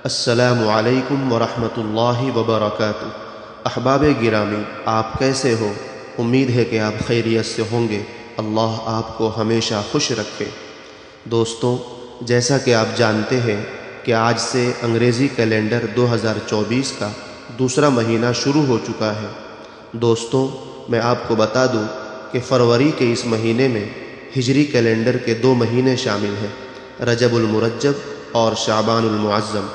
السلام علیکم ورحمۃ اللہ وبرکاتہ۔ احباب گرامی، آپ کیسے ہو؟ امید ہے کہ آپ خیریت سے ہوں گے۔ اللہ آپ کو ہمیشہ خوش رکھے۔ دوستوں، جیسا کہ آپ جانتے ہیں کہ آج سے انگریزی کیلنڈر 2024 کا دوسرا مہینہ شروع ہو چکا ہے۔ دوستوں، میں آپ کو بتا دوں کہ فروری کے اس مہینے میں ہجری کیلنڈر کے 2 مہینے شامل ہیں، رجب المرجب اور شعبان المعظم،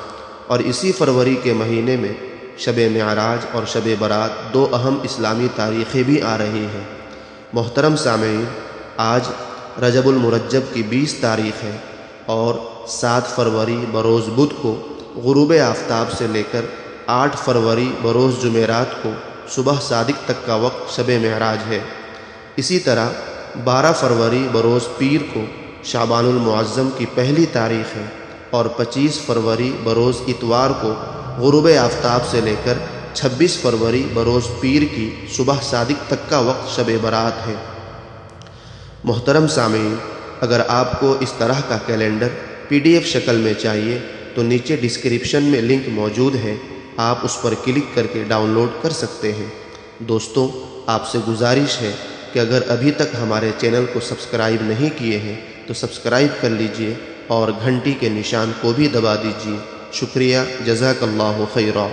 اور اسی فروری کے مہینے میں شب معراج اور شب برات 2 اہم اسلامی تاریخیں بھی آ رہی ہیں۔ محترم سامعین، آج رجب المرجب کی 20 تاریخ ہے اور 7 فروری بروز بدھ کو غروب آفتاب سے لے کر 8 فروری بروز جمعرات کو صبح صادق تک کا وقت شب معراج ہے۔ اسی طرح 12 فروری بروز پیر کو شعبان المعظم کی پہلی تاریخ ہے اور 25 فروری بروز اتوار کو غروب آفتاب سے لے کر 26 فروری بروز پیر کی صبح صادق تک کا وقت شب برات ہے۔ محترم سامعین، اگر آپ کو اس طرح کا کیلنڈر PDF شکل میں چاہیے تو نیچے ڈسکرپشن میں لنک موجود ہے، آپ اس پر کلک کر کے ڈاؤن لوڈ کر سکتے ہیں۔ دوستوں، آپ سے گزارش ہے کہ اگر ابھی تک ہمارے چینل کو سبسکرائب نہیں کیے ہیں تو سبسکرائب کر لیجئے اور گھنٹی کے نشان کو بھی دبا دیجئے۔ شکریہ، جزاک اللہ خیرا۔